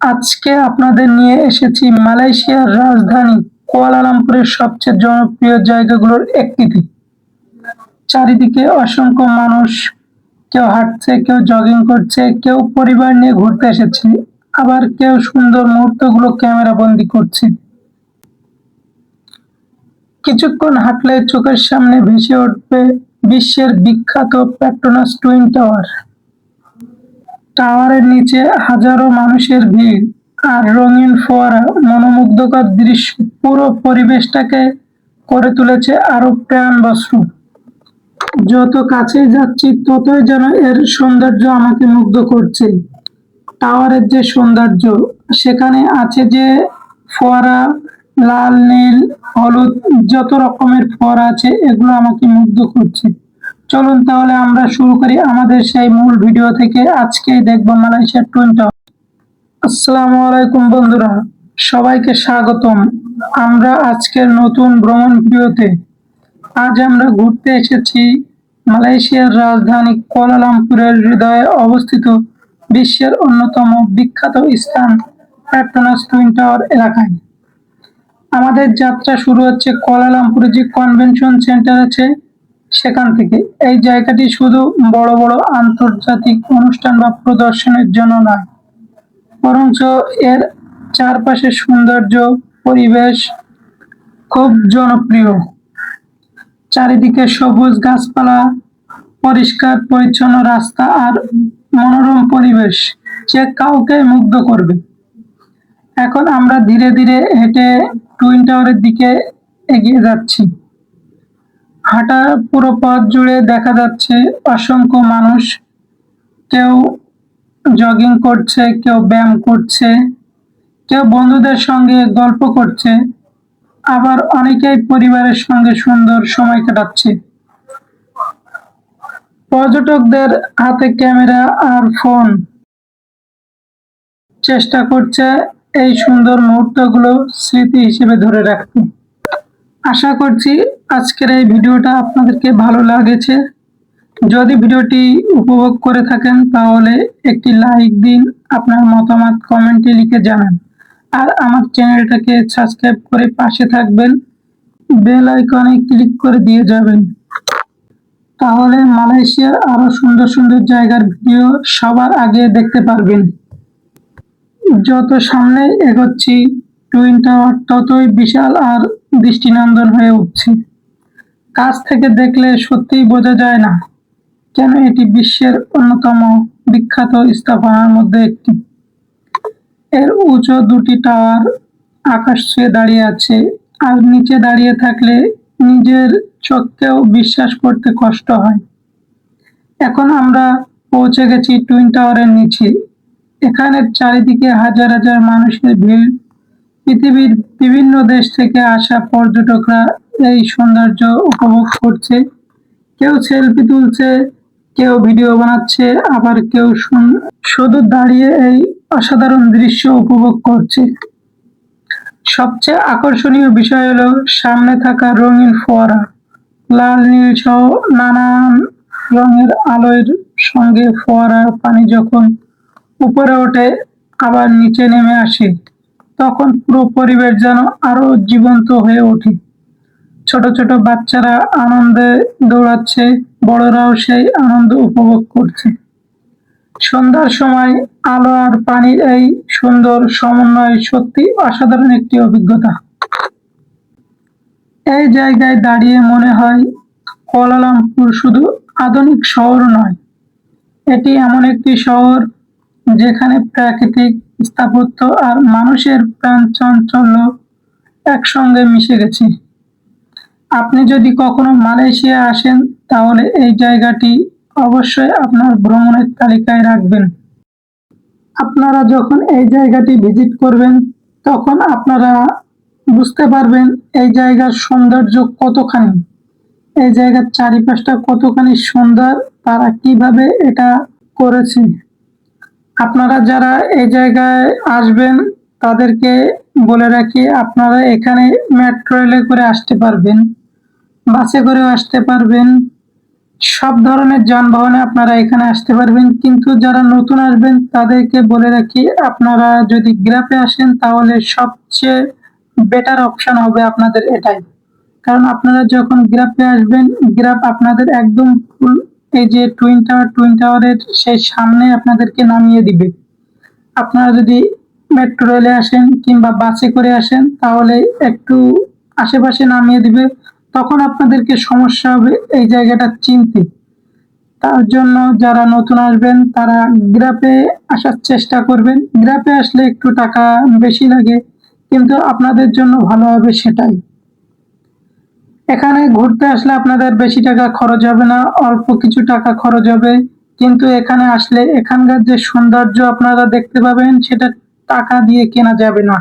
আজকে আপনাদের নিয়ে এসেছি মালয়েশিয়ার রাজধানী কুয়ালালামপুরের সবচেয়ে জনপ্রিয় জায়গাগুলোর একটিতে। চারিদিকে অসংখ্য মানুষ, কেউ হাঁটছে, কেউ জগিং করছে, কেউ পরিবার নিয়ে ঘুরতে এসেছে, আবার কেউ সুন্দর মুহূর্তগুলো ক্যামেরা বন্দি করছে। কিছুক্ষণ হাঁটলে চোখের সামনে ভেসে উঠবে বিশ্বের বিখ্যাত পেট্রোনাস টুইন টাওয়ার। টাওয়ারের নিচে হাজারো মানুষের ভিড় আর রঙিন ফোয়ারা, মনোমুগ্ধকর দৃশ্য পুরো পরিবেশটাকে করে তুলেছে আরো প্রাণবন্ত। যত কাছে যাচ্ছি ততই যেন এর সৌন্দর্য আমাকে মুগ্ধ করছে। টাওয়ারের যে সৌন্দর্য, সেখানে আছে যে ফোয়ারা, লাল, নীল, হলুদ, যত রকমের ফোয়ারা আছে, এগুলো আমাকে মুগ্ধ করছে। চলুন তাহলে আমরা শুরু করি আমাদের সেই মূল ভিডিও থেকে। আজকেই দেখবো মালয়েশিয়ার টুইন টাওয়ার। আসসালামু আলাইকুম বন্ধুরা, সবাইকে স্বাগতম আমরা আজকের নতুন ভ্রমণ ভিডিওতে। আজ আমরা ঘুরতে এসেছি মালয়েশিয়ার রাজধানী কুয়ালালামপুরের হৃদয়ে অবস্থিত বিশ্বের অন্যতম বিখ্যাত স্থান পেট্রোনাস টুইন টাওয়ার এলাকায়। আমাদের যাত্রা শুরু হচ্ছে কুয়ালালামপুরে যে কনভেনশন সেন্টার আছে সেখান থেকে। এই জায়গাটি শুধু বড় বড় আন্তর্জাতিক অনুষ্ঠান বা প্রদর্শনের জন্য নয়, বরঞ্চ এর চারপাশের সৌন্দর্য, পরিবেশ খুব জনপ্রিয়। চারিদিকে সবুজ গাছপালা, পরিষ্কার পরিচ্ছন্ন রাস্তা আর মনোরম পরিবেশ যে কাউকে মুগ্ধ করবে। এখন আমরা ধীরে ধীরে হেঁটে টুইন টাওয়ারের দিকে এগিয়ে যাচ্ছি। হাঁটার পুরো পথ জুড়ে দেখা যাচ্ছে অসংখ্য মানুষ, কেউ জগিং করছে, কেউ ব্যায়াম করছে, কেউ বন্ধুদের সঙ্গে গল্প করছে, আবার অনেকেই পরিবারের সঙ্গে সুন্দর সময় কাটাচ্ছে। পর্যটকদের হাতে ক্যামেরা আর ফোন, চেষ্টা করছে এই সুন্দর মুহূর্তগুলো স্মৃতি হিসেবে ধরে রাখতে। আশা করছি আজকের এই ভিডিওটা আপনাদেরকে ভালো লাগেছে। যদি ভিডিওটি উপভোগ করে থাকেন তাহলে একটি লাইক দিন, আপনার মতামত কমেন্টে লিখে জানান, আর আমার চ্যানেলটাকে সাবস্ক্রাইব করে পাশে থাকবেন, বেল আইকনে ক্লিক করে দিয়ে যাবেন। তাহলে মালয়েশিয়ার আরো সুন্দর সুন্দর জায়গার ভিডিও সবার আগে দেখতে পারবেন। যত সামনে এগোচ্ছি টুইন টাওয়ার ততই বিশাল আর দৃষ্টিনন্দন হয়ে উঠছে। কাছ থেকে দেখলে সত্যিই বোঝা যায় না কেন এটি বিশ্বের অন্যতম বিখ্যাত স্থাপনার মধ্যে একটি। এর উঁচু দুটি টাওয়ার আকাশ ছুঁয়ে দাঁড়িয়ে আছে, আর নিচে দাঁড়িয়ে থাকলে নিজের চোখকেও বিশ্বাস করতে কষ্ট হয়। এখন আমরা পৌঁছে গেছি টুইন টাওয়ারের নিচে। এখানে চারিদিকে হাজার হাজার মানুষের ভিড়। পৃথিবীর বিভিন্ন দেশ থেকে আসা পর্যটকরা এই সৌন্দর্য উপভোগ করছে। কেউ সেলফি তুলছে, কেউ ভিডিও বানাচ্ছে, আবার কেউ শুধু দাঁড়িয়ে এই অসাধারণ দৃশ্য উপভোগ করছে। সবচেয়ে আকর্ষণীয় বিষয় হলো সামনে থাকা রঙিন ফোয়ারা। লাল, নীল সহ নানান রঙের আলোর সঙ্গে ফোয়ারার পানি যখন উপরে ওঠে আবার নিচে নেমে আসে, তখন পুরো পরিবেশ যেন আরো জীবন্ত হয়ে ওঠে। ছোট ছোট বাচ্চারা আনন্দে দৌড়াচ্ছে, বড়রাও সেই আনন্দ উপভোগ করছে। সন্ধ্যার সময় আলো আর পানির এই সুন্দর সমন্বয় সত্যি অসাধারণ একটি অভিজ্ঞতা। এই জায়গায় দাঁড়িয়ে মনে হয় কুয়ালালামপুর শুধু আধুনিক শহর নয়, এটি এমন একটি শহর যেখানে প্রাকৃতিক স্থাপত্য আর মানুষের প্রাণ চাঞ্চল্য একসঙ্গে মিশে গেছে। আপনি যদি কখনো মালয়েশিয়া আসেন তাহলে এই জায়গাটি অবশ্যই আপনার ভ্রমণের তালিকায় রাখবেন। আপনারা যখন এই জায়গাটি ভিজিট করবেন তখন আপনারা বুঝতে পারবেন এই জায়গার সৌন্দর্য কতখানি, এই জায়গার চারিপাশটা কতখানি সুন্দর, তারা কিভাবে এটা করেছে। আপনারা যারা এই জায়গায় আসবেন তাদেরকে বলে রাখি, আপনারা এখানে মেট্রো রেলে করে আসতে পারবেন, বাসে করেও আসতে পারবেন, সব ধরনের যানবাহনে আপনারা এখানে আসতে পারবেন, কিন্তু যারা নতুন আসবেন তাদেরকে বলে রাখি, আপনারা যদি গ্রাপে আসেন তাহলে সবচেয়ে বেটার অপশন হবে আপনাদের এটাই। কারণ আপনারা যখন গ্রাপে আসবেন, গ্রাপ আপনাদের একদম ফুল এই যে টুইন টাওয়ারের সেই সামনে আপনাদেরকে নামিয়ে দিবে। আপনারা যদি মেট্রো রেলে আসেন কিংবা বাসে করে আসেন তাহলে একটু আশেপাশে নামিয়ে দিবে, তখন আপনাদেরকে সমস্যা হবে এই জায়গাটা চিনতে। তার জন্য যারা নতুন আসবেন তারা গ্রাপে আসার চেষ্টা করবেন। গ্রাপে আসলে একটু টাকা বেশি লাগে, কিন্তু আপনাদের জন্য ভালো হবে সেটাই। এখানে ঘুরতে আসলে আপনাদের বেশি টাকা খরচ হবে না, অল্প কিছু টাকা খরচ হবে, কিন্তু এখানে আসলে এখানকার যে সৌন্দর্য আপনারা দেখতে পাবেন সেটা টাকা দিয়ে কেনা যাবে না।